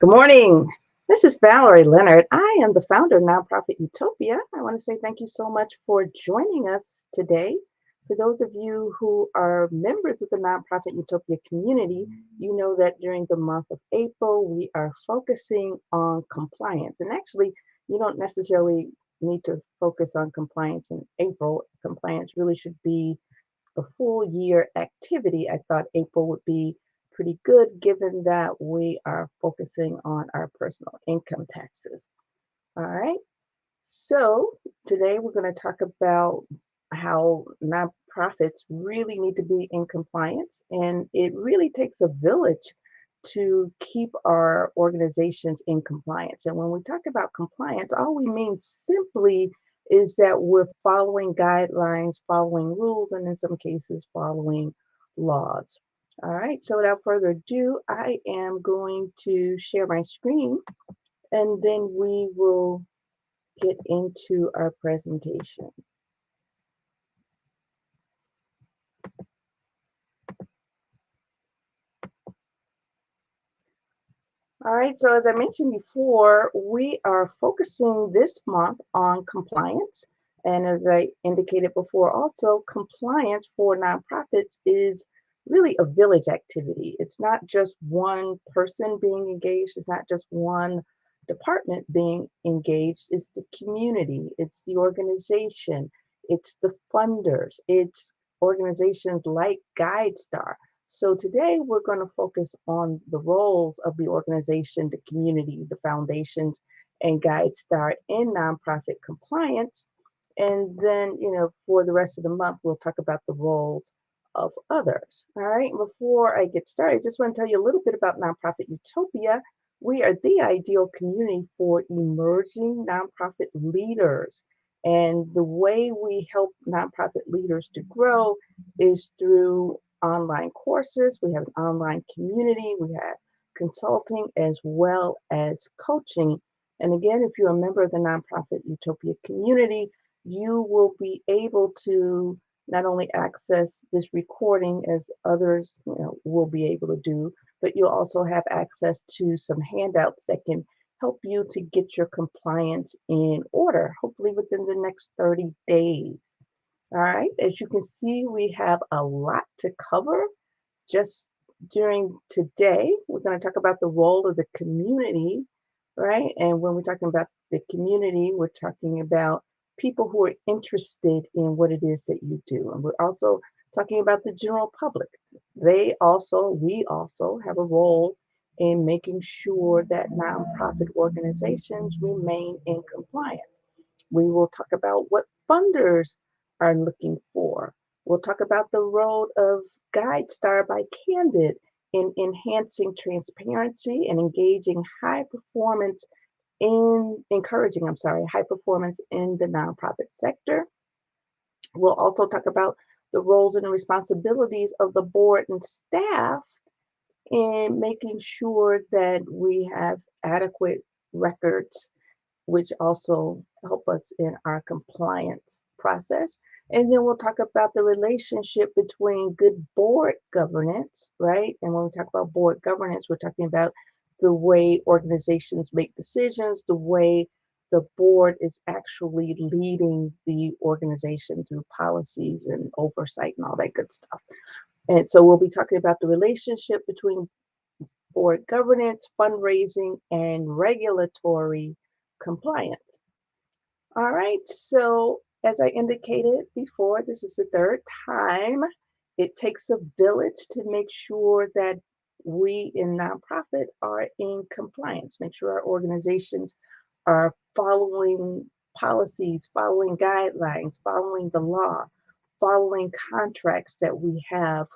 Good morning. This is Valerie Leonard. I am the founder of Nonprofit Utopia. I want to say thank you so much for joining us today. For those of you who are members of the Nonprofit Utopia community, you know that during the month of April, we are focusing on compliance. And actually, you don't necessarily need to focus on compliance in April. Compliance really should be a full year activity. I thought April would be pretty good given that we are focusing on our personal income taxes. All right. So today we're going to talk about how nonprofits really need to be in compliance, and it really takes a village to keep our organizations in compliance. And when we talk about compliance, all we mean simply is that we're following guidelines, following rules, and in some cases, following laws. All right, so without further ado, I am going to share my screen and then we will get into our presentation. All right, so as I mentioned before, we are focusing this month on compliance. And as I indicated before, also compliance for nonprofits is really a village activity. It's not just one person being engaged, it's not just one department being engaged, it's the community, it's the organization, it's the funders, it's organizations like GuideStar. So today we're going to focus on the roles of the organization, the community, the foundations, and GuideStar in nonprofit compliance. And then, for the rest of the month, we'll talk about the roles of others. All right. Before I get started, I just want to tell you a little bit about Nonprofit Utopia. We are the ideal community for emerging nonprofit leaders. And the way we help nonprofit leaders to grow is through online courses. We have an online community. We have consulting as well as coaching. And again, if you're a member of the Nonprofit Utopia community, you will be able to not only access this recording as others will be able to do, but you'll also have access to some handouts that can help you to get your compliance in order, hopefully within the next 30 days. All right, as you can see, we have a lot to cover just during today. We're going to talk about the role of the community, right? And when we're talking about the community, we're talking about people who are interested in what it is that you do. And we're also talking about the general public. We also have a role in making sure that nonprofit organizations remain in compliance. We will talk about what funders are looking for. We'll talk about the role of GuideStar by Candid in enhancing transparency and encouraging, high performance in the nonprofit sector. We'll also talk about the roles and the responsibilities of the board and staff in making sure that we have adequate records, which also help us in our compliance process. And then we'll talk about the relationship between good board governance, right? And when we talk about board governance, we're talking about the way organizations make decisions, the way the board is actually leading the organization through policies and oversight and all that good stuff. And so we'll be talking about the relationship between board governance, fundraising, and regulatory compliance. All right, so as I indicated before, this is the third time. It takes a village to make sure that we in nonprofit are in compliance, make sure our organizations are following policies, following guidelines, following the law, following contracts that we have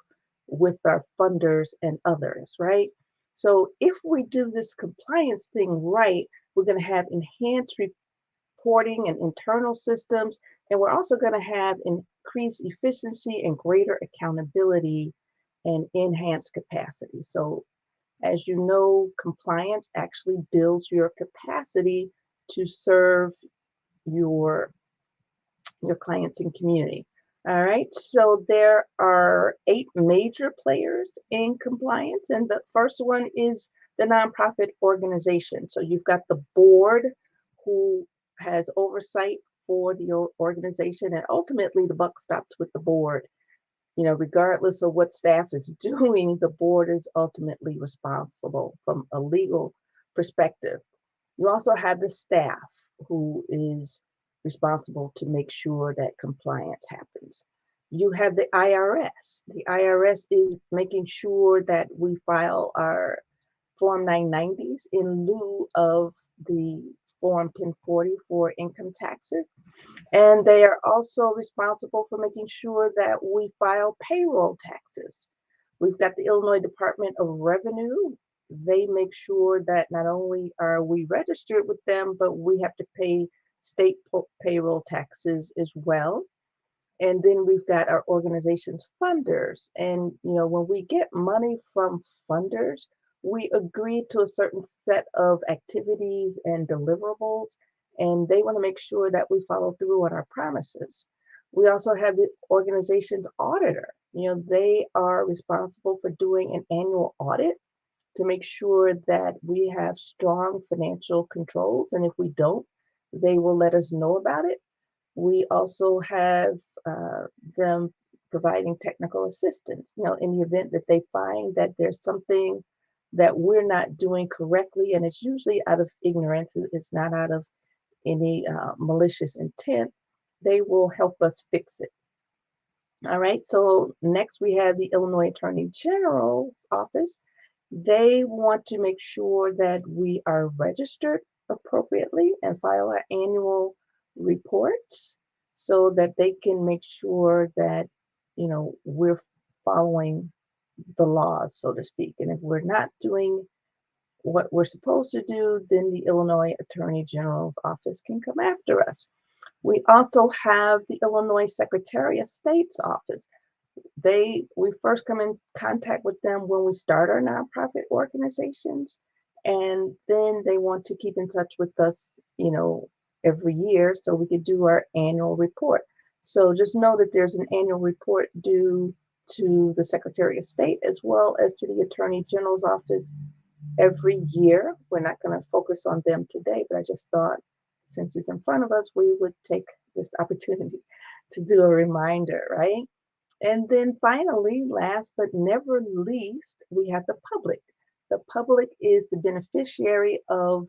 with our funders and others, right? So if we do this compliance thing right, we're going to have enhanced reporting and internal systems, and we're also going to have increased efficiency and greater accountability and enhanced capacity. So as you know, compliance actually builds your capacity to serve your clients and community. All right, so there are 8 major players in compliance, and the first one is the nonprofit organization. So you've got the board who has oversight for the organization, and ultimately the buck stops with the board. Regardless of what staff is doing, the board is ultimately responsible from a legal perspective. You also have the staff who is responsible to make sure that compliance happens. You have the IRS. The IRS is making sure that we file our Form 990s in lieu of the Form 1040 for income taxes. And they are also responsible for making sure that we file payroll taxes. We've got the Illinois Department of Revenue. They make sure that not only are we registered with them, but we have to pay state payroll taxes as well. And then we've got our organization's funders. And, when we get money from funders, we agree to a certain set of activities and deliverables, and they want to make sure that we follow through on our promises. We also have the organization's auditor. They are responsible for doing an annual audit to make sure that we have strong financial controls. And if we don't, they will let us know about it. We also have them providing technical assistance, in the event that they find that there's something that we're not doing correctly, and it's usually out of ignorance, it's not out of any malicious intent, they will help us fix it. All right, so next we have the Illinois Attorney General's office. They want to make sure that we are registered appropriately and file our annual reports so that they can make sure that, we're following the laws, so to speak. And if we're not doing what we're supposed to do, then the Illinois Attorney General's office can come after us. We also have the Illinois Secretary of State's office. We first come in contact with them when we start our nonprofit organizations, and then they want to keep in touch with us, every year so we could do our annual report. So just know that there's an annual report due to the Secretary of State as well as to the Attorney General's office every year. We're not going to focus on them today, but I just thought since it's in front of us, we would take this opportunity to do a reminder, right? And then finally, last but never least, we have the public. The public is the beneficiary of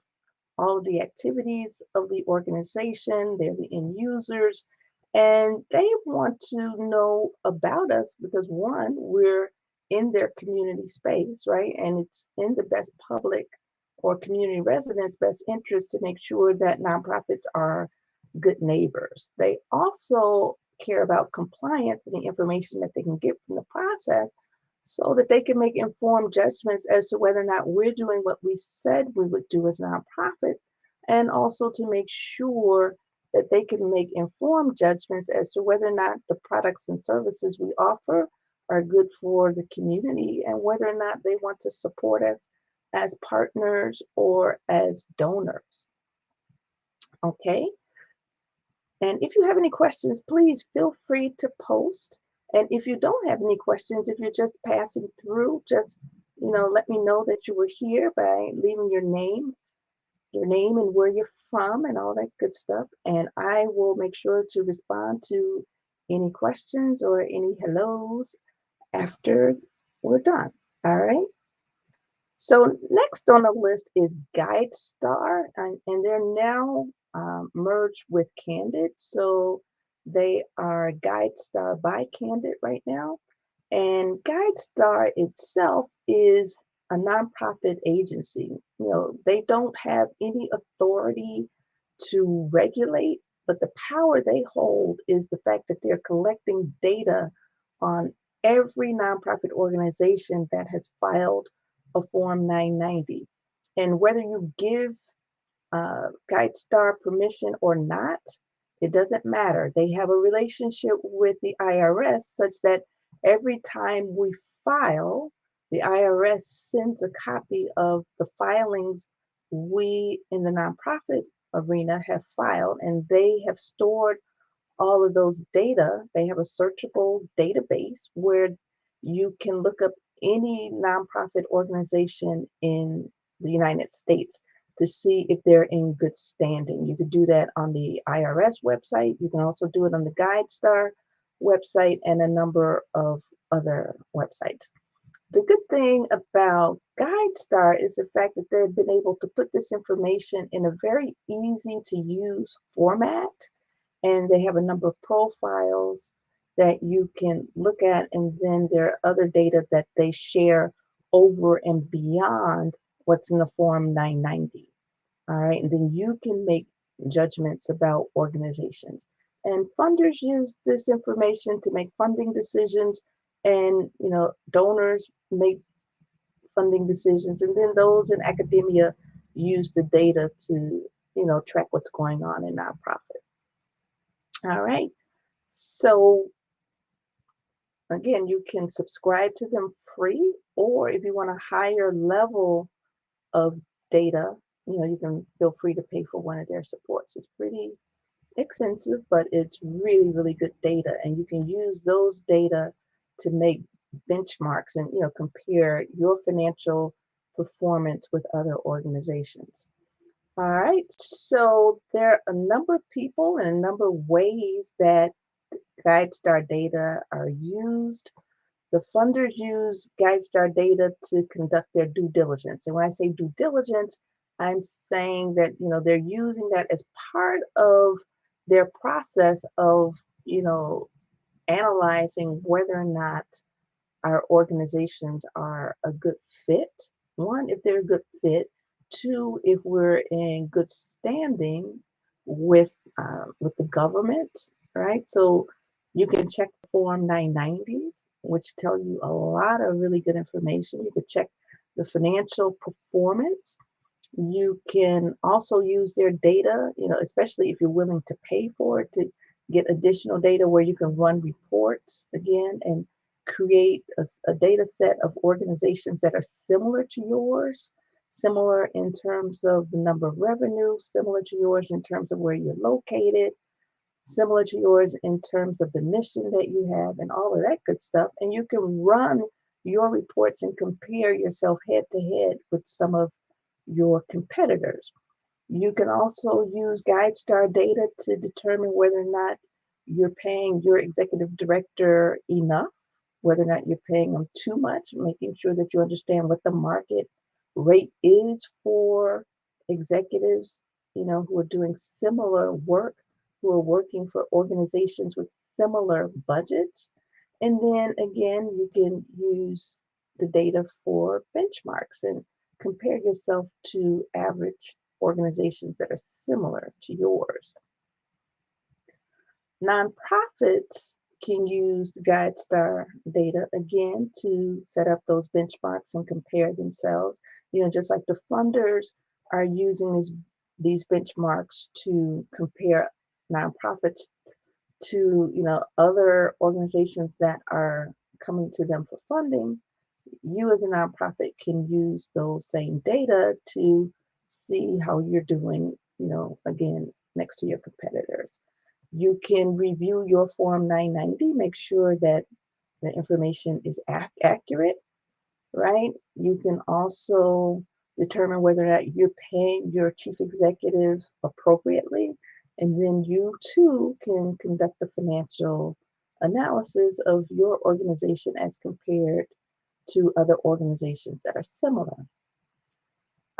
all of the activities of the organization. They're the end users, and they want to know about us because one, we're in their community space, right? And it's in the best public or community residents' best interest to make sure that nonprofits are good neighbors. They also care about compliance and the information that they can get from the process so that they can make informed judgments as to whether or not we're doing what we said we would do as nonprofits, and also to make sure that they can make informed judgments as to whether or not the products and services we offer are good for the community and whether or not they want to support us as partners or as donors. Okay. And if you have any questions, please feel free to post. And if you don't have any questions, if you're just passing through, just let me know that you were here by leaving your name and where you're from and all that good stuff. And I will make sure to respond to any questions or any hellos after we're done. All right. So next on the list is GuideStar, and they're now merged with Candid. So they are GuideStar by Candid right now. And GuideStar itself is a nonprofit agency. They don't have any authority to regulate, but the power they hold is the fact that they're collecting data on every nonprofit organization that has filed a Form 990. And whether you give GuideStar permission or not, it doesn't matter. They have a relationship with the IRS such that every time we file, the IRS sends a copy of the filings we in the nonprofit arena have filed, and they have stored all of those data. They have a searchable database where you can look up any nonprofit organization in the United States to see if they're in good standing. You could do that on the IRS website. You can also do it on the GuideStar website and a number of other websites. The good thing about GuideStar is the fact that they've been able to put this information in a very easy to use format, and they have a number of profiles that you can look at, and then there are other data that they share over and beyond what's in the Form 990. All right, and then you can make judgments about organizations. And funders use this information to make funding decisions, and donors make funding decisions, and then those in academia use the data to track what's going on in nonprofit. All right, so again, you can subscribe to them free, or if you want a higher level of data, you can feel free to pay for one of their supports. It's pretty expensive, but it's really, really good data, and you can use those data to make benchmarks and compare your financial performance with other organizations. All right, so there are a number of people and a number of ways that GuideStar data are used. The funders use GuideStar data to conduct their due diligence. And when I say due diligence, I'm saying that they're using that as part of their process of analyzing whether or not our organizations are a good fit. One, if they're a good fit. Two, if we're in good standing with the government, right? So you can check Form 990s, which tell you a lot of really good information. You could check the financial performance. You can also use their data, especially if you're willing to pay for it, to get additional data where you can run reports again and create a data set of organizations that are similar to yours, similar in terms of the number of revenue, similar to yours in terms of where you're located, similar to yours in terms of the mission that you have and all of that good stuff. And you can run your reports and compare yourself head to head with some of your competitors. You can also use GuideStar data to determine whether or not you're paying your executive director enough, whether or not you're paying them too much, making sure that you understand what the market rate is for executives, who are doing similar work, who are working for organizations with similar budgets. And then again, you can use the data for benchmarks and compare yourself to average organizations that are similar to yours. Nonprofits can use GuideStar data again to set up those benchmarks and compare themselves. Just like the funders are using these benchmarks to compare nonprofits to other organizations that are coming to them for funding. You as a nonprofit can use those same data to see how you're doing, again, next to your competitors. You can review your Form 990, make sure that the information is accurate, right? You can also determine whether or not you're paying your chief executive appropriately. And then you too can conduct a financial analysis of your organization as compared to other organizations that are similar.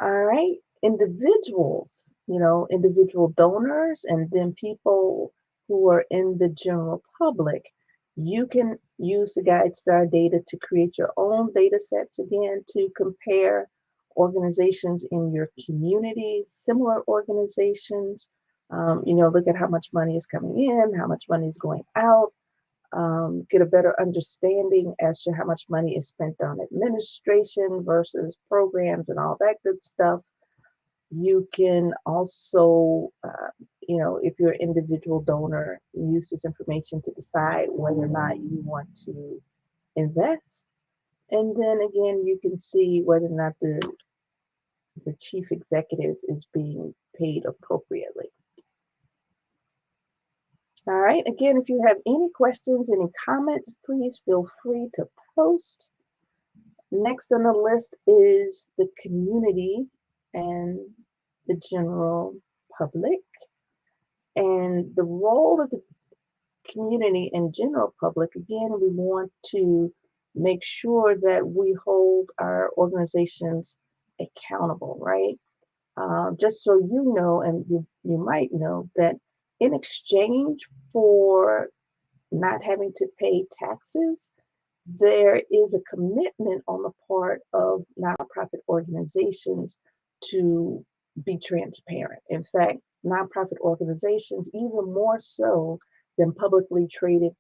All right, individuals, individual donors, and then people who are in the general public, you can use the GuideStar data to create your own data sets again to compare organizations in your community, similar organizations. Look at how much money is coming in, how much money is going out, get a better understanding as to how much money is spent on administration versus programs and all that good stuff. You can also, if you're an individual donor, use this information to decide whether or not you want to invest. And then again, you can see whether or not the chief executive is being paid appropriately. All right, again, if you have any questions, any comments, please feel free to post. Next on the list is the community and the general public. And the role of the community and general public, again, we want to make sure that we hold our organizations accountable, right? Just so you know, and you might know that in exchange for not having to pay taxes, there is a commitment on the part of nonprofit organizations to be transparent. In fact, nonprofit organizations, even more so than publicly traded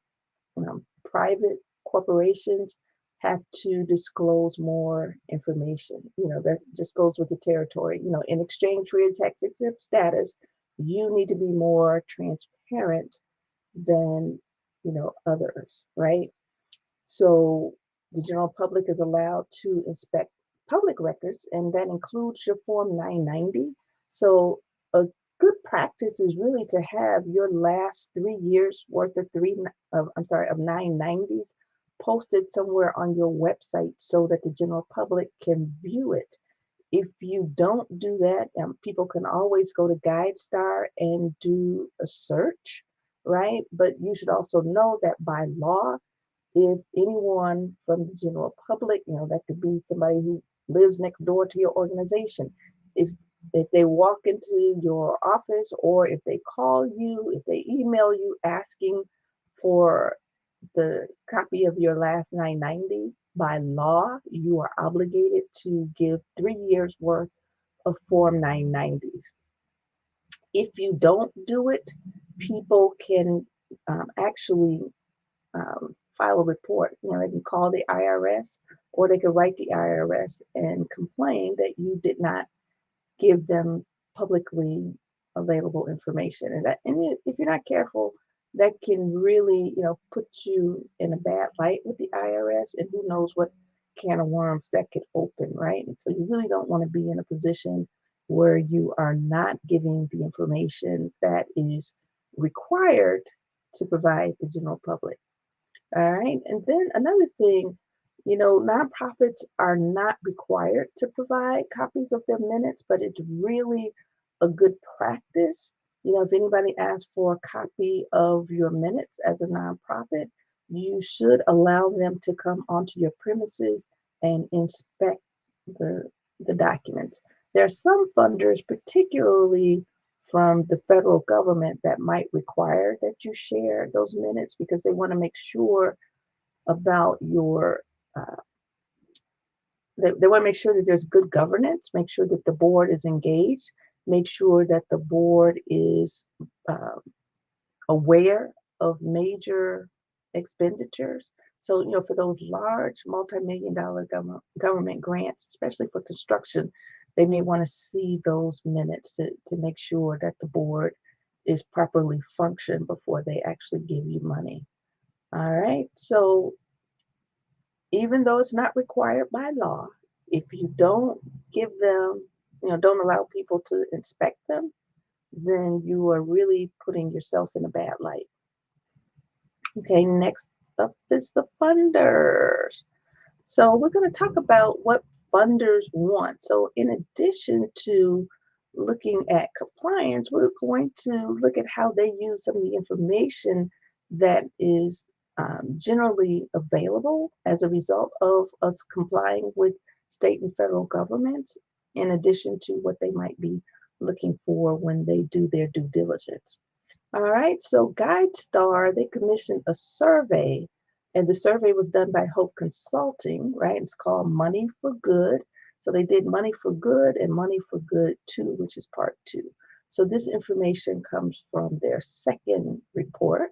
private corporations, have to disclose more information. That just goes with the territory. In exchange for your tax exempt status, you need to be more transparent than others, right? So the general public is allowed to inspect public records, and that includes your Form 990. So a good practice is really to have your last 3 years worth of 990s posted somewhere on your website so that the general public can view it. If you don't do that, people can always go to GuideStar and do a search, right? But you should also know that by law, if anyone from the general public, that could be somebody who lives next door to your organization, if they walk into your office, or if they call you, if they email you asking for the copy of your last 990, by law, you are obligated to give 3 years worth of Form 990s. If you don't do it, people can actually file a report. They can call the IRS, or they can write the IRS and complain that you did not give them publicly available information. And if you're not careful, that can really, put you in a bad light with the IRS, and who knows what can of worms that could open, right? And so you really don't want to be in a position where you are not giving the information that is required to provide the general public. All right. And then another thing, nonprofits are not required to provide copies of their minutes, but it's really a good practice. If anybody asks for a copy of your minutes as a nonprofit, you should allow them to come onto your premises and inspect the documents. There are some funders, particularly from the federal government, that might require that you share those minutes because they want to make sure about your they want to make sure that there's good governance, make sure that the board is engaged, make sure that the board is uh, aware of major expenditures. So, for those large multi-million-dollar government grants, especially for construction, they may want to see those minutes to make sure that the board is properly functioned before they actually give you money. All right. So even though it's not required by law, if you don't give them, don't allow people to inspect them, then you are really putting yourself in a bad light. Okay, next up is the funders. So we're going to talk about what funders want. So in addition to looking at compliance, we're going to look at how they use some of the information that is generally available as a result of us complying with state and federal governments, in addition to what they might be looking for when they do their due diligence. All right, so GuideStar, they commissioned a survey, and the survey was done by Hope Consulting, right? It's called Money for Good. So they did Money for Good and Money for Good 2, which is part 2. So this information comes from their second report.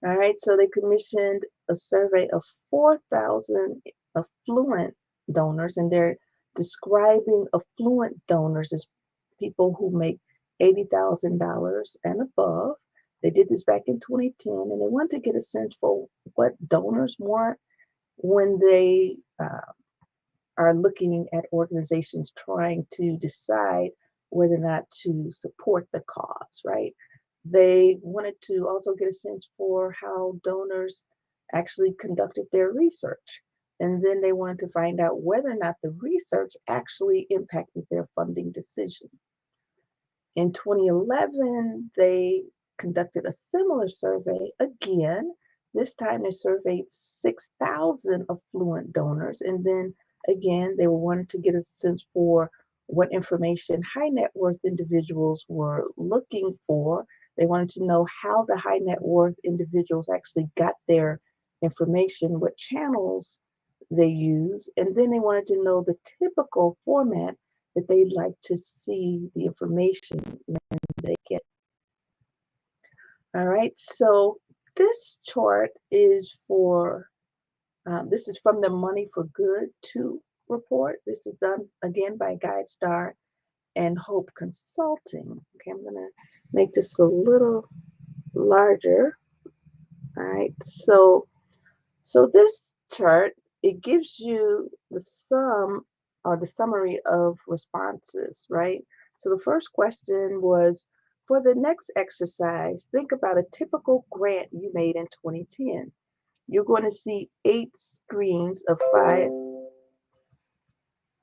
All right, so they commissioned a survey of 4,000 affluent donors, and they're describing affluent donors as people who make $80,000 and above. They did this back in 2010, and they want to get a sense for what donors want when they are looking at organizations trying to decide whether or not to support the cause, right? They wanted to also get a sense for how donors actually conducted their research. And then they wanted to find out whether or not the research actually impacted their funding decision. In 2011, they conducted a similar survey again. This time they surveyed 6,000 affluent donors. And then again, they wanted to get a sense for what information high net worth individuals were looking for. They wanted to know how the high net worth individuals actually got their information, what channels they use. And then they wanted to know the typical format that they'd like to see the information they get. All right, so this chart is for, this is from the Money for Good 2 report. This is done again by GuideStar and Hope Consulting. Okay, I'm gonna make this a little larger. All right, so this chart, it gives you the sum or the summary of responses, right? So the first question was, for the next exercise, think about a typical grant you made in 2010. You're going to see 8 screens of 5. Oh,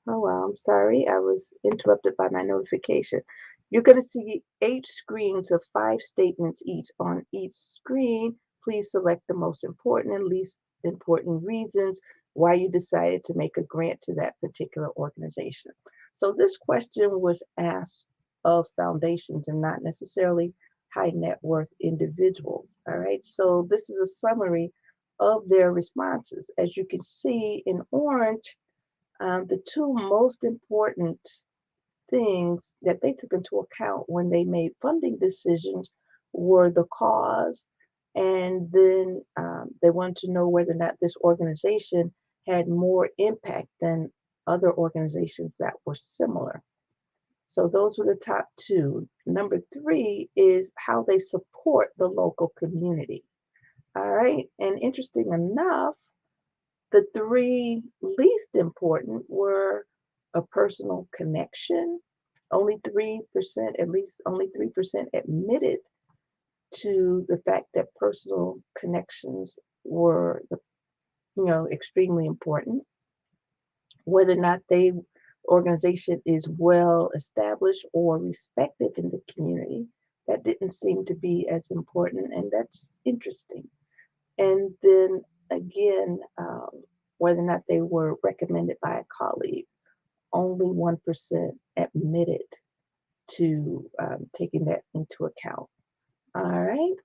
wow, I'm sorry. I was interrupted by my notification. You're going to see 8 screens of 5 statements each. On each screen, please select the most important and least important reasons why you decided to make a grant to that particular organization. So this question was asked of foundations and not necessarily high net worth individuals. All right. So this is a summary of their responses. As you can see in orange, the 2 most important things that they took into account when they made funding decisions were the cause, and then they wanted to know whether or not this organization had more impact than other organizations that were similar. So those were the top 2. Number 3 is how they support the local community. All right, and interesting enough, the 3 least important were a personal connection. Only 3%, at least only 3% admitted to the fact that personal connections were, extremely important. Whether or not the organization is well established or respected in the community, that didn't seem to be as important, and that's interesting. And then again, whether or not they were recommended by a colleague, only 1% admitted to taking that into account. All right.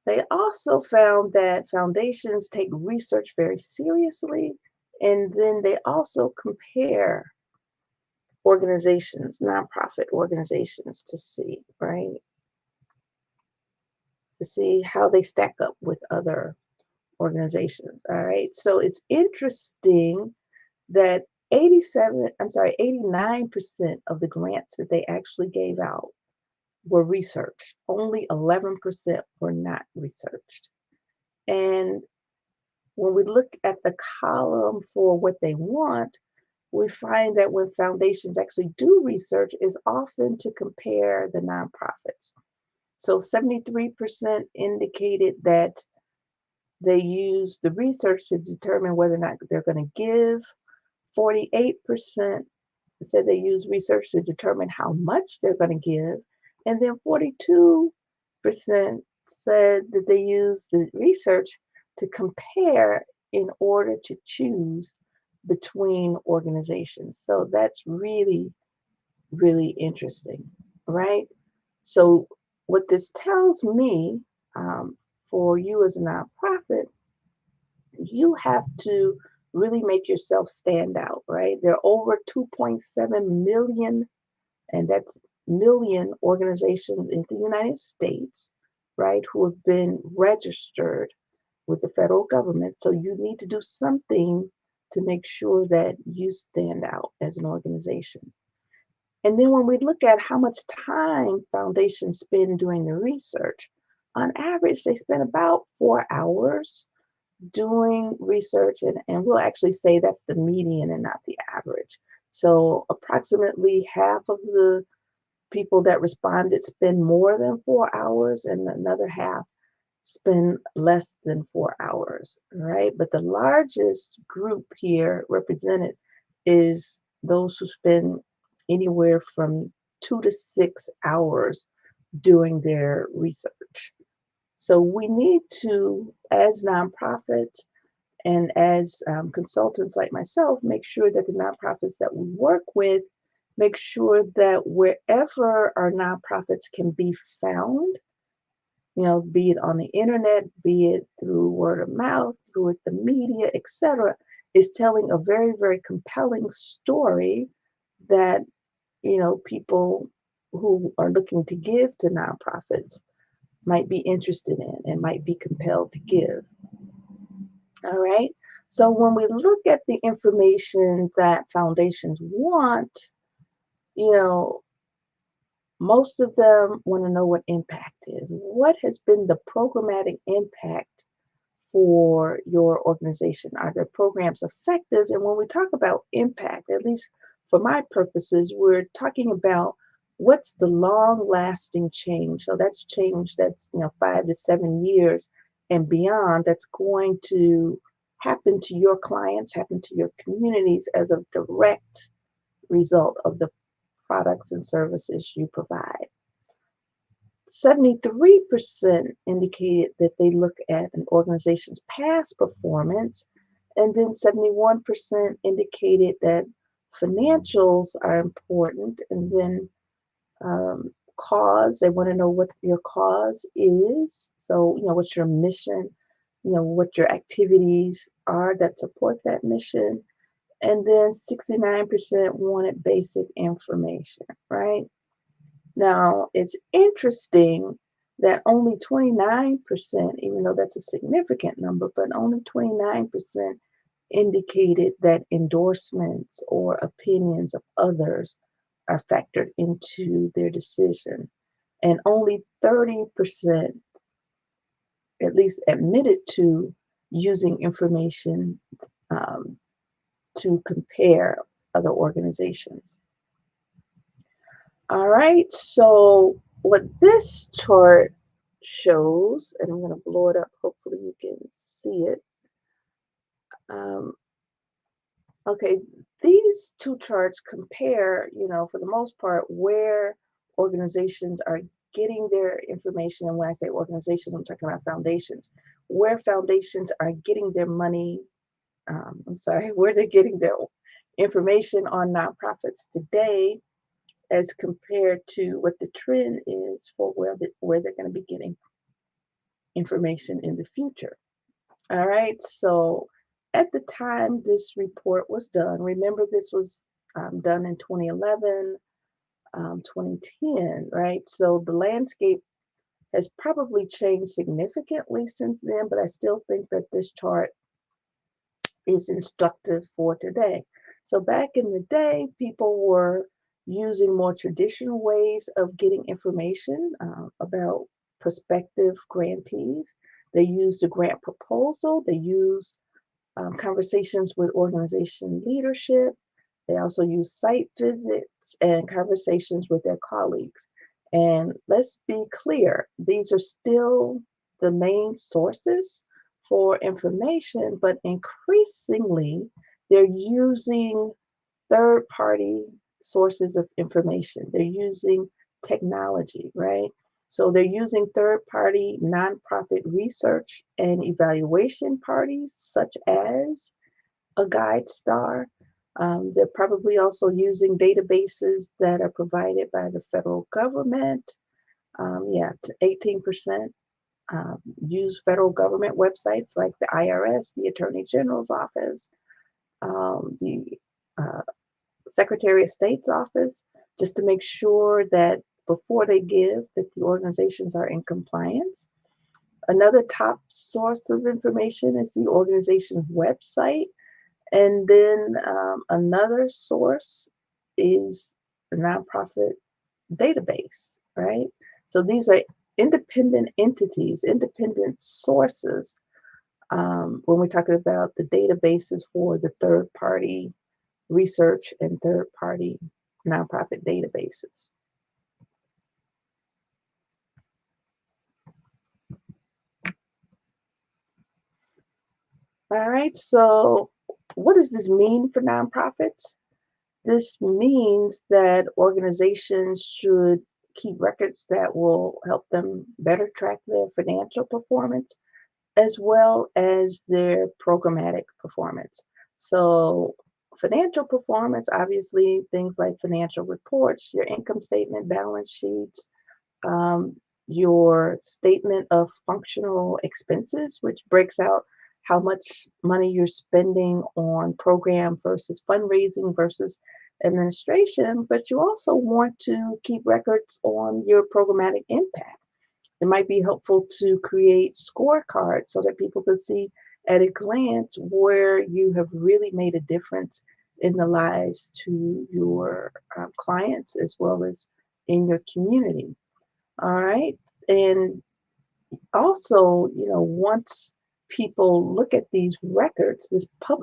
They also found that foundations take research very seriously, and then they also compare organizations, nonprofit organizations, to see, right? To see how they stack up with other organizations. All right. So it's interesting that 89% of the grants that they actually gave out were researched. Only 11% were not researched. And when we look at the column for what they want, we find that when foundations actually do research is often to compare the nonprofits. So 73% indicated that they use the research to determine whether or not they're going to give. 48% said they use research to determine how much they're going to give. And then 42% said that they use the research to compare in order to choose between organizations. So that's really, really interesting, right? So what this tells me, for you as a nonprofit, you have to really make yourself stand out, right? There are over 2.7 million, and that's million organizations in the United States, right, who have been registered with the federal government. So you need to do something to make sure that you stand out as an organization. And then when we look at how much time foundations spend doing the research, on average, they spend about 4 hours doing research, and we'll actually say that's the median and not the average. So approximately half of the people that responded spend more than 4 hours, and another half spend less than 4 hours, right? But the largest group here represented is those who spend anywhere from 2 to 6 hours doing their research. So we need to, as nonprofits and as consultants like myself, make sure that the nonprofits that we work with make sure that wherever our nonprofits can be found, be it on the internet, be it through word of mouth, through the media, etc., is telling a very, very compelling story that, people who are looking to give to nonprofits might be interested in and might be compelled to give. All right. So when we look at the information that foundations want, you know, most of them want to know what impact is. What has been the programmatic impact for your organization? Are their programs effective? And when we talk about impact, at least for my purposes, we're talking about what's the long lasting change. So that's change that's 5 to 7 years and beyond that's going to happen to your clients, happen to your communities as a direct result of the products and services you provide. 73% indicated that they look at an organization's past performance, and then 71% indicated that financials are important, and then cause, they want to know what your cause is. So, what's your mission, what your activities are that support that mission. And then 69% wanted basic information, right? Now, it's interesting that only 29%, even though that's a significant number, but only 29% indicated that endorsements or opinions of others are factored into their decision. And only 30% at least admitted to using information to compare other organizations. All right, so what this chart shows, and I'm going to blow it up, hopefully you can see it. Um, okay, these two charts compare, for the most part, where organizations are getting their information. And when I say organizations, I'm talking about foundations, where foundations are getting their money, where they're getting their information on nonprofits today as compared to what the trend is for where they're going to be getting information in the future. All right, so at the time this report was done, remember this was done in 2011, 2010, right? So the landscape has probably changed significantly since then, but I still think that this chart is instructive for today. So back in the day, people were using more traditional ways of getting information about prospective grantees. They used a grant proposal. They used conversations with organization leadership. They also used site visits and conversations with their colleagues. And let's be clear, these are still the main sources for information, but increasingly they're using third-party sources of information. They're using technology, right? So they're using third-party nonprofit research and evaluation parties such as a GuideStar. They're probably also using databases that are provided by the federal government. 18% use federal government websites like the IRS, the Attorney General's office, the Secretary of State's office, just to make sure that before they give, that the organizations are in compliance. Another top source of information is the organization's website. And then another source is the nonprofit database, right? So these are independent entities, independent sources when we're talking about the databases for the third-party research and third-party nonprofit databases. All right, so what does this mean for nonprofits? This means that organizations should keep records that will help them better track their financial performance as well as their programmatic performance. So, financial performance, obviously, things like financial reports, your income statement, balance sheets, um, your statement of functional expenses, which breaks out how much money you're spending on program versus fundraising versus administration. But you also want to keep records on your programmatic impact. It might be helpful to create scorecards so that people can see at a glance where you have really made a difference in the lives to your clients as well as in your community. All right. And also, once people look at these records,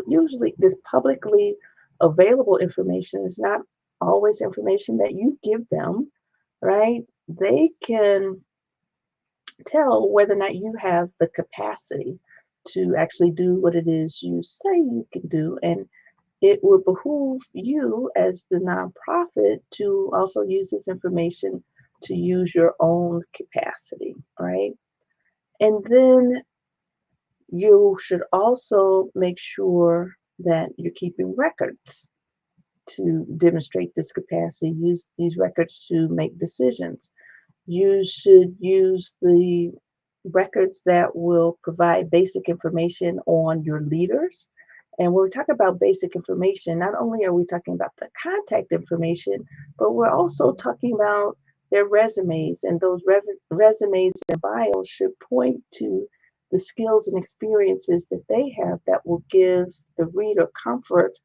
usually this publicly available information is not always information that you give them, right? They can tell whether or not you have the capacity to actually do what it is you say you can do. And it would behoove you as the nonprofit to also use this information to use your own capacity, right? And then you should also make sure that you're keeping records to demonstrate this capacity. Use these records to make decisions. You should use the records that will provide basic information on your leaders. And when we talk about basic information, not only are we talking about the contact information, but we're also talking about their resumes. And those resumes and bios should point to the skills and experiences that they have that will give the reader comfort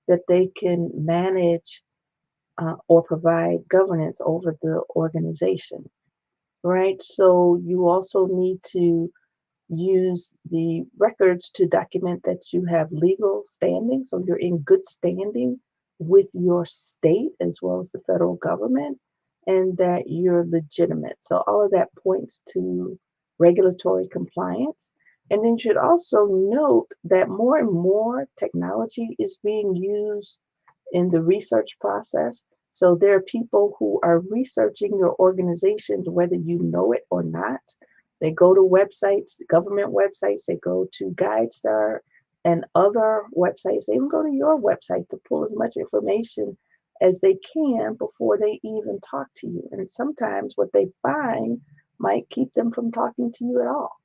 that they can manage or provide governance over the organization, right? So you also need to use the records to document that you have legal standing, so you're in good standing with your state as well as the federal government, and that you're legitimate. So all of that points to regulatory compliance. And then you should also note that more and more technology is being used in the research process. So there are people who are researching your organizations, whether you know it or not. They go to websites, government websites, they go to GuideStar and other websites. They even go to your website to pull as much information as they can before they even talk to you. And sometimes what they find might keep them from talking to you at all.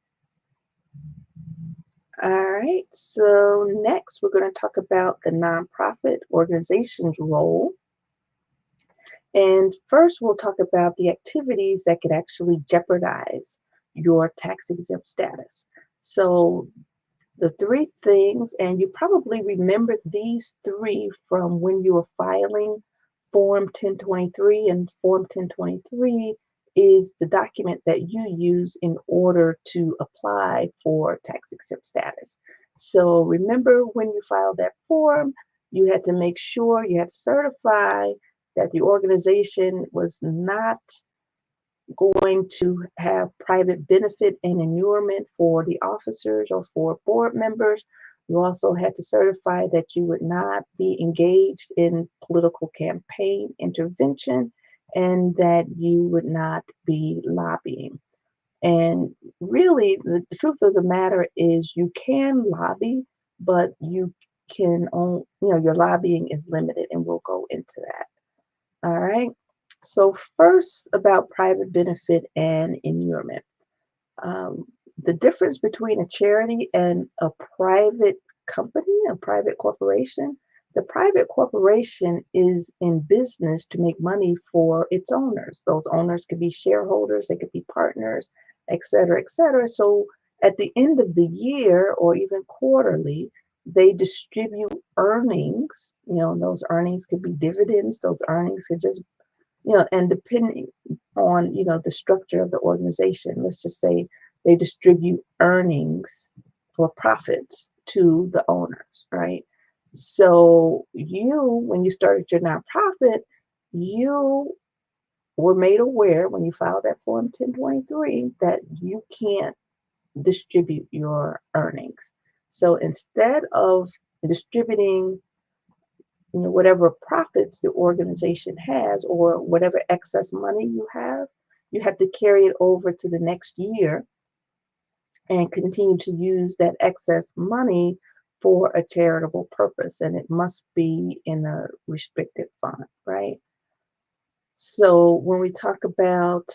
All right, so next we're going to talk about the nonprofit organization's role. And first, we'll talk about the activities that could actually jeopardize your tax exempt status. So, the three things, and you probably remember these three from when you were filing Form 1023, and Form 1023 is the document that you use in order to apply for tax exempt status. So remember when you filed that form, you had to make sure you had to certify that the organization was not going to have private benefit and inurement for the officers or for board members. You also had to certify that you would not be engaged in political campaign intervention and that you would not be lobbying. And really, the truth of the matter is you can lobby, but you can only, your lobbying is limited, and we'll go into that. All right. So first about private benefit and inurement. Um, the difference between a charity and a private company, a private corporation, the private corporation is in business to make money for its owners. Those owners could be shareholders, they could be partners, et cetera, et cetera. So at the end of the year or even quarterly, they distribute earnings. Those earnings could be dividends, those earnings could just, and depending on, the structure of the organization, let's just say they distribute earnings or profits to the owners, right? So when you started your nonprofit, you were made aware when you filed that Form 1023 that you can't distribute your earnings. So instead of distributing, whatever profits the organization has or whatever excess money you have to carry it over to the next year and continue to use that excess money for a charitable purpose. And it must be in a restricted fund, right? So when we talk about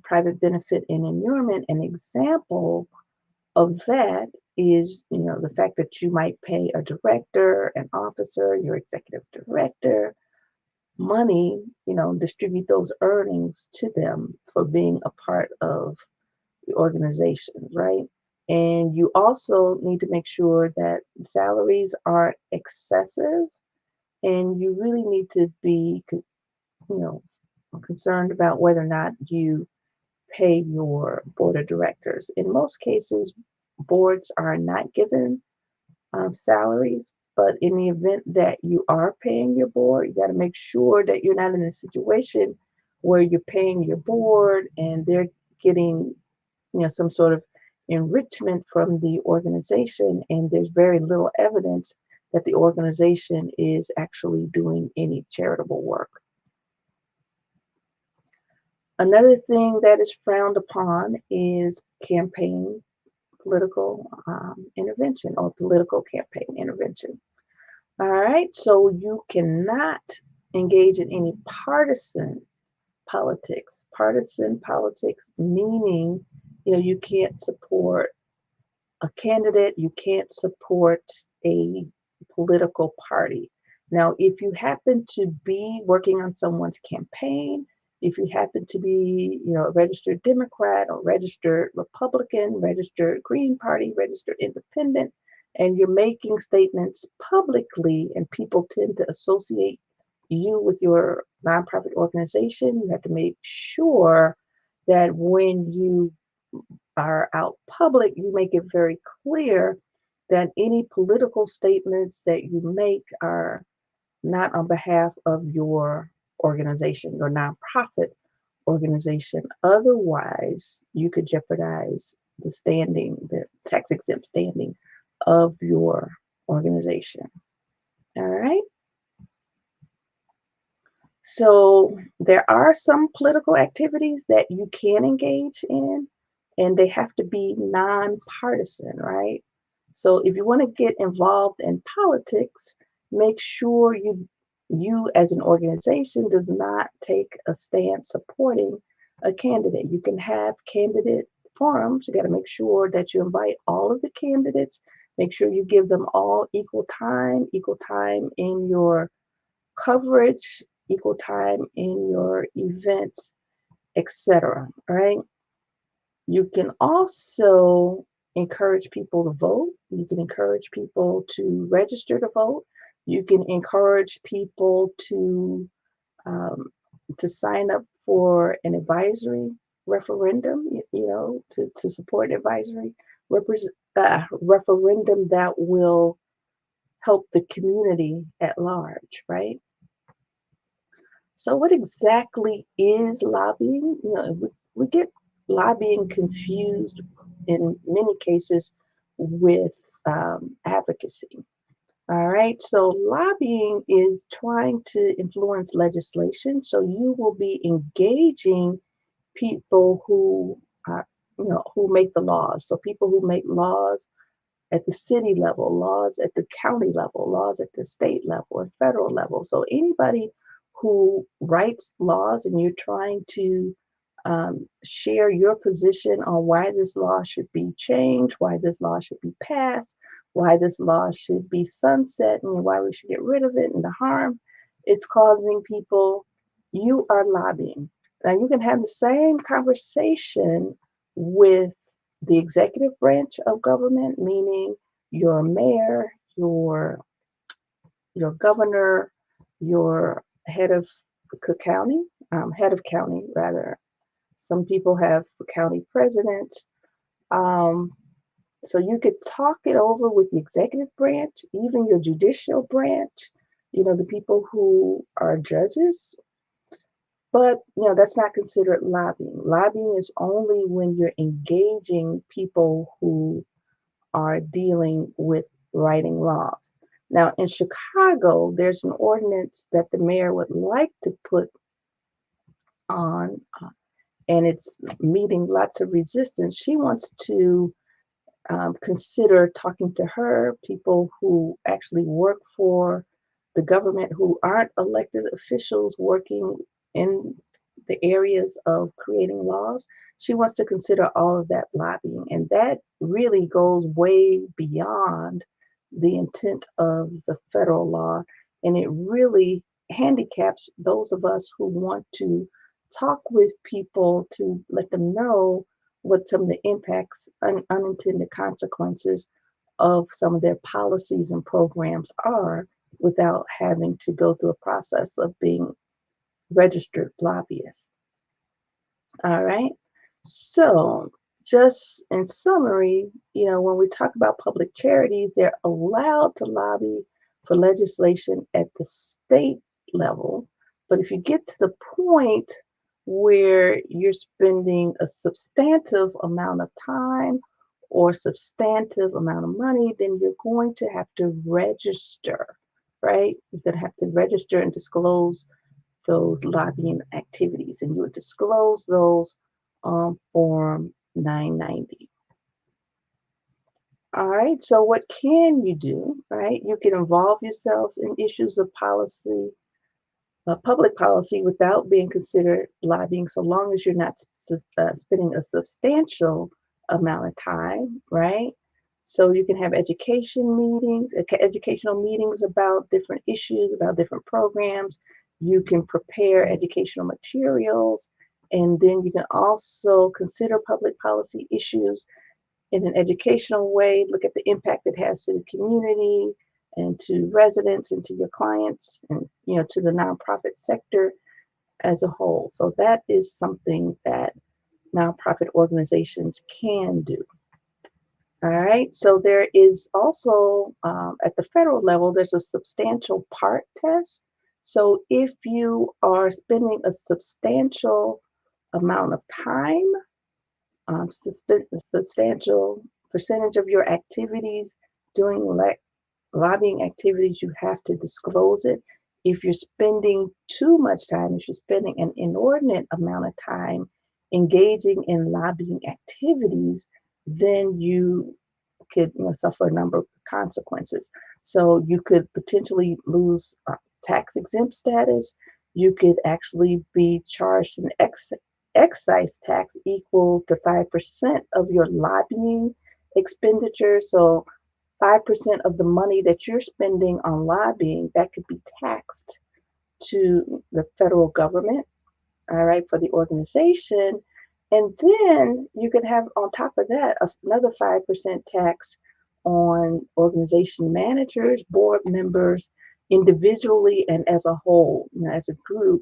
private benefit and inurement, an example of that is, the fact that you might pay a director, an officer, your executive director money, distribute those earnings to them for being a part of the organization, right? And you also need to make sure that salaries aren't excessive, and you really need to be, know, concerned about whether or not you pay your board of directors. In most cases, boards are not given salaries, but in the event that you are paying your board, you got to make sure that you're not in a situation where you're paying your board and they're getting, some sort of enrichment from the organization, and there's very little evidence that the organization is actually doing any charitable work. Another thing that is frowned upon is campaign political intervention or political campaign intervention. All right, so you cannot engage in any partisan politics. Partisan politics meaning, you can't support a candidate, you can't support a political party. Now, if you happen to be working on someone's campaign, if you happen to be, a registered Democrat or registered Republican, registered Green Party, registered Independent, and you're making statements publicly and people tend to associate you with your nonprofit organization, you have to make sure that when you are out public, you make it very clear that any political statements that you make are not on behalf of your organization, your nonprofit organization. Otherwise, you could jeopardize the standing, the tax exempt standing of your organization. All right. So there are some political activities that you can engage in, and they have to be nonpartisan, right? So if you want to get involved in politics, make sure you as an organization does not take a stance supporting a candidate. You can have candidate forums. You got to make sure that you invite all of the candidates. Make sure you give them all equal time in your coverage, equal time in your events, etc. Right? You can also encourage people to vote. You can encourage people to register to vote. You can encourage people um, to sign up for an advisory referendum. To support advisory referendum that will help the community at large, right? So what exactly is lobbying? We get lobbying confused in many cases with advocacy. All right, so lobbying is trying to influence legislation. So you will be engaging people who make the laws. So people who make laws at the city level, laws at the county level, laws at the state level and federal level. So anybody who writes laws and you're trying to share your position on why this law should be changed, why this law should be passed, why this law should be sunset, and why we should get rid of it and the harm it's causing people, you are lobbying. Now you can have the same conversation with the executive branch of government, meaning your mayor, your governor, your head of Cook County, head of county rather. Some people have county president. Um, so you could talk it over with the executive branch, even your judicial branch, the people who are judges. But that's not considered lobbying. Lobbying is only when you're engaging people who are dealing with writing laws. Now, in Chicago, there's an ordinance that the mayor would like to put on, and it's meeting lots of resistance. She wants to consider talking to her, people who actually work for the government who aren't elected officials working in the areas of creating laws. She wants to consider all of that lobbying, and that really goes way beyond the intent of the federal law, and it really handicaps those of us who want to talk with people to let them know what some of the impacts and unintended consequences of some of their policies and programs are without having to go through a process of being registered lobbyists. All right. So, just in summary, when we talk about public charities, they're allowed to lobby for legislation at the state level. But if you get to the point where you're spending a substantive amount of time or substantive amount of money, then you're going to have to register, right? You're going to have to register and disclose those lobbying activities, and you would disclose those on Form 990. All right, so what can you do, right? You can involve yourself in issues of policy, public policy, without being considered lobbying, so long as you're not spending a substantial amount of time, right? So you can have educational meetings about different issues, about different programs. You can prepare educational materials, and then you can also consider public policy issues in an educational way, look at the impact it has to the community and to residents and to your clients and to the nonprofit sector as a whole. So that is something that nonprofit organizations can do. All right, so there is also at the federal level, there's a substantial part test. So if you are spending a substantial amount of time, a substantial percentage of your activities doing lobbying activities, you have to disclose it. If you're spending too much time, if you're spending an inordinate amount of time engaging in lobbying activities, then you could suffer a number of consequences. So you could potentially lose tax exempt status. You could actually be charged an excise tax equal to 5% of your lobbying expenditure. So 5% of the money that you're spending on lobbying, that could be taxed to the federal government, all right, for the organization. And then you could have on top of that another 5% tax on organization managers, board members, individually and as a whole, as a group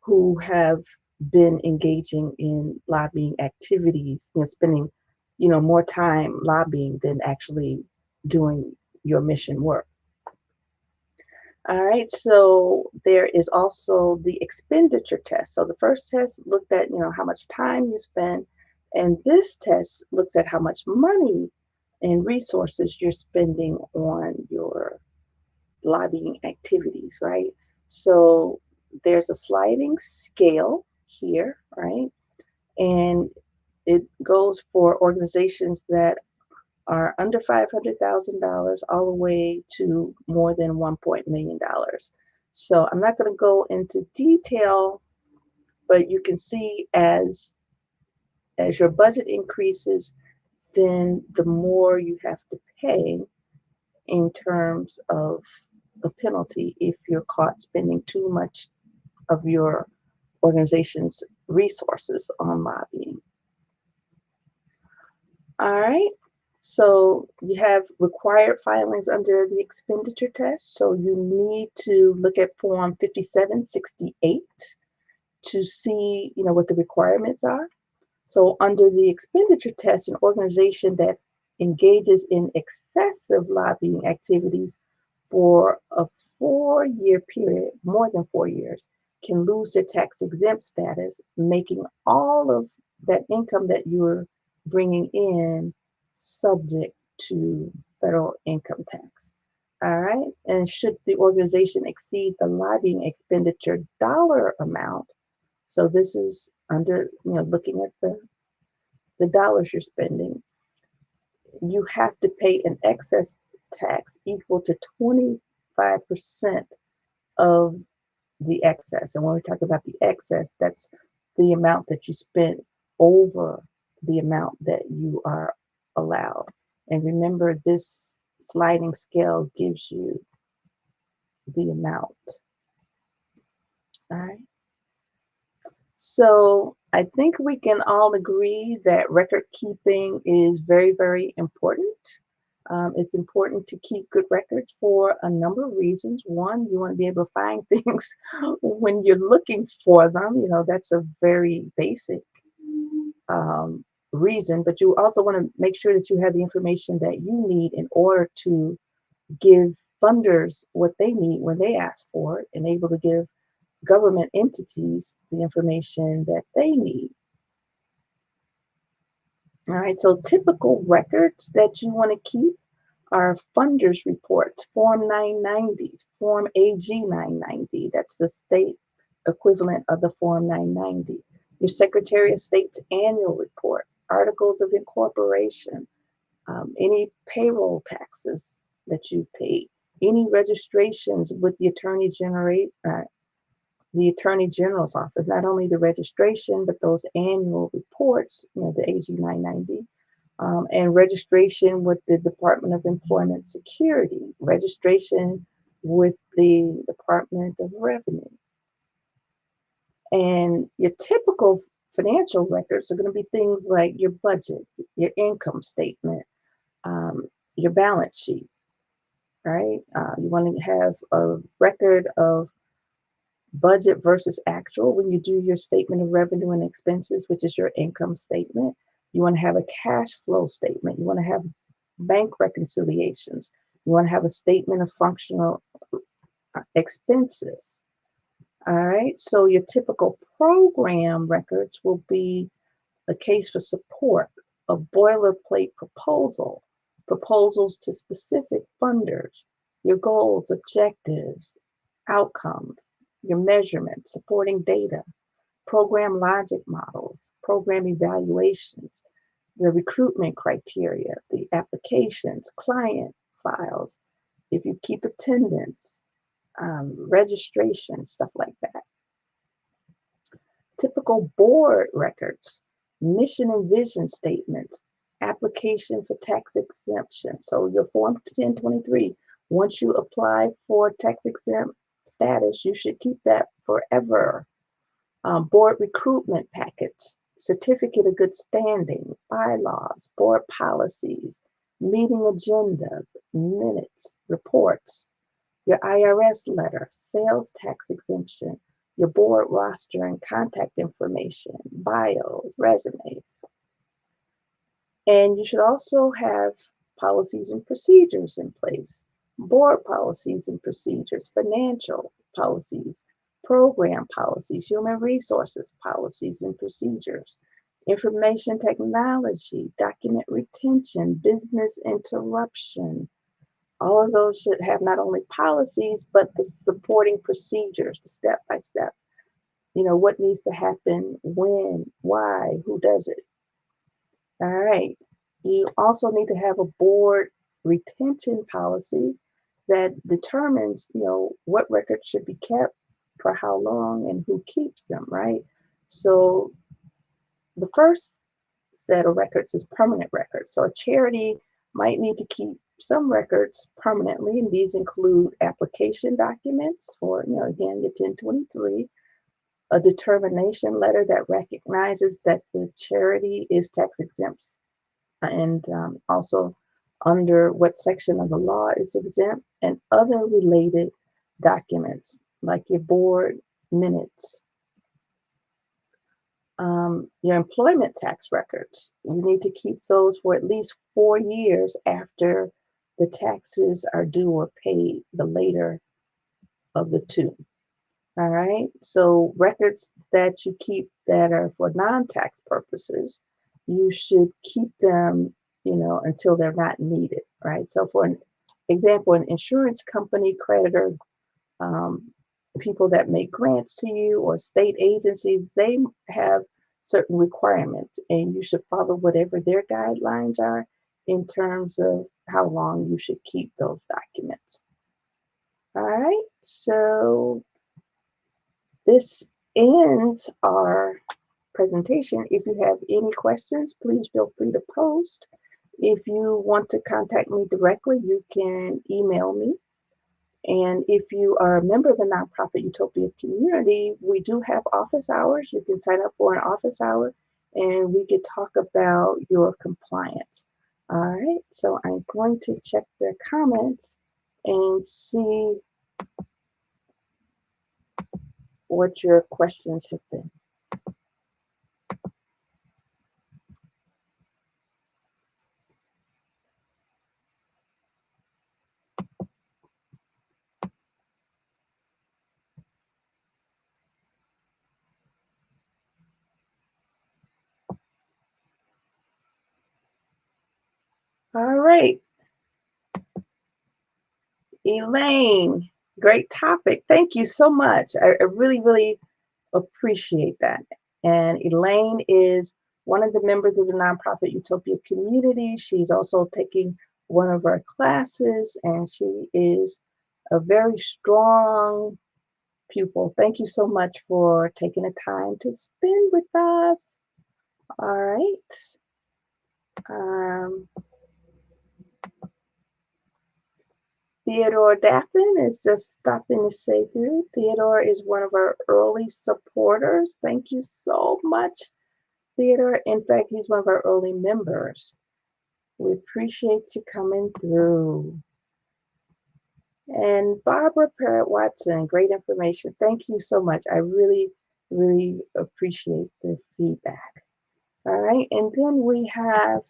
who have been engaging in lobbying activities, spending, more time lobbying than actually doing your mission work. All right, so there is also the expenditure test. So the first test looked at, how much time you spend, and this test looks at how much money and resources you're spending on your lobbying activities, right? So there's a sliding scale here, right? And it goes for organizations that are under $500,000 all the way to more than $1 million. So I'm not going to go into detail, but you can see as your budget increases, then the more you have to pay in terms of the penalty if you're caught spending too much of your organization's resources on lobbying. All right. So you have required filings under the expenditure test. So you need to look at Form 5768 to see, what the requirements are. So under the expenditure test, an organization that engages in excessive lobbying activities for a 4-year period, more than 4 years, can lose their tax exempt status, making all of that income that you're bringing in subject to federal income tax. All right. And should the organization exceed the lobbying expenditure dollar amount, so this is under, looking at the dollars you're spending, you have to pay an excess tax equal to 25% of the excess. And when we talk about the excess, that's the amount that you spent over the amount that you are allowed. And remember, this sliding scale gives you the amount. All right. So I think we can all agree that record keeping is very, very important. It's important to keep good records for a number of reasons. One, you want to be able to find things when you're looking for them. That's a very basic reason, but you also want to make sure that you have the information that you need in order to give funders what they need when they ask for it, and able to give government entities the information that they need. All right, so typical records that you want to keep are funders reports, Form 990s, Form AG 990, that's the state equivalent of the Form 990, your Secretary of State's annual report, articles of incorporation, any payroll taxes that you paid, any registrations with the Attorney General's office, not only the registration, but those annual reports, the AG 990, and registration with the Department of Employment Security, registration with the Department of Revenue. And your typical financial records are going to be things like your budget, your income statement, your balance sheet, right? You want to have a record of budget versus actual when you do your statement of revenue and expenses, which is your income statement. You want to have a cash flow statement. You want to have bank reconciliations. You want to have a statement of functional expenses. All right, so your typical program records will be a case for support, a boilerplate proposal, proposals to specific funders, your goals, objectives, outcomes, your measurements, supporting data, program logic models, program evaluations, the recruitment criteria, the applications, client files, if you keep attendance, registration, stuff like that. Typical board records, mission and vision statements, application for tax exemption. So your Form 1023, once you apply for tax exempt status, you should keep that forever. Board recruitment packets, certificate of good standing, bylaws, board policies, meeting agendas, minutes, reports, your IRS letter, sales tax exemption, your board roster and contact information, bios, resumes. And you should also have policies and procedures in place, board policies and procedures, financial policies, program policies, human resources policies and procedures, information technology, document retention, business interruption. All of those should have not only policies, but the supporting procedures, the step-by-step. What needs to happen, when, why, who does it. All right. You also need to have a board retention policy that determines, what records should be kept for how long and who keeps them, right? So the first set of records is permanent records. So a charity might need to keep some records permanently, and these include application documents for, again, your 1023, a determination letter that recognizes that the charity is tax exempt, and also under what section of the law is exempt, and other related documents like your board minutes. Your employment tax records, you need to keep those for at least 4 years after the taxes are due or paid, the later of the two. All right, so records that you keep that are for non-tax purposes, you should keep them until they're not needed, right? So for an example, an insurance company creditor, um, people that make grants to you or state agencies, they have certain requirements and you should follow whatever their guidelines are in terms of how long you should keep those documents. All right, so this ends our presentation. If you have any questions, please feel free to post. If you want to contact me directly, you can email me. And if you are a member of the Nonprofit Utopia community, we do have office hours. You can sign up for an office hour and we can talk about your compliance. All right, so I'm going to check their comments and see what your questions have been. All right, Elaine, great topic. Thank you so much. I really, really appreciate that. And Elaine is one of the members of the Nonprofit Utopia community. She's also taking one of our classes, and she is a very strong pupil. Thank you so much for taking the time to spend with us. All right. Um, Theodore Daffin is just stopping to say through. Theodore is one of our early supporters. Thank you so much, Theodore. In fact, he's one of our early members. We appreciate you coming through. And Barbara Parrott Watson, great information. Thank you so much. I really, really appreciate the feedback. All right, and then we have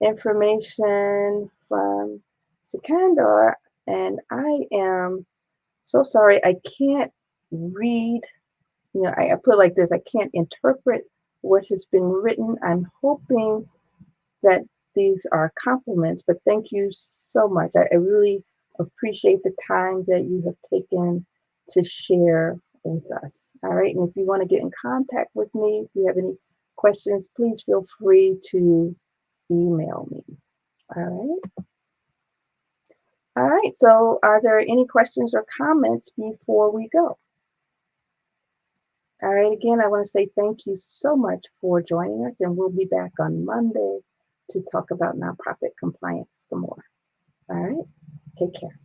information from Sikandar, and I am so sorry I can't read. I put it like this, I can't interpret what has been written. I'm hoping that these are compliments, but thank you so much. I really appreciate the time that you have taken to share with us. All right, and if you want to get in contact with me, if you have any questions, please feel free to email me. All right. All right, so are there any questions or comments before we go? All right, again, I want to say thank you so much for joining us, and we'll be back on Monday to talk about nonprofit compliance some more. All right, take care.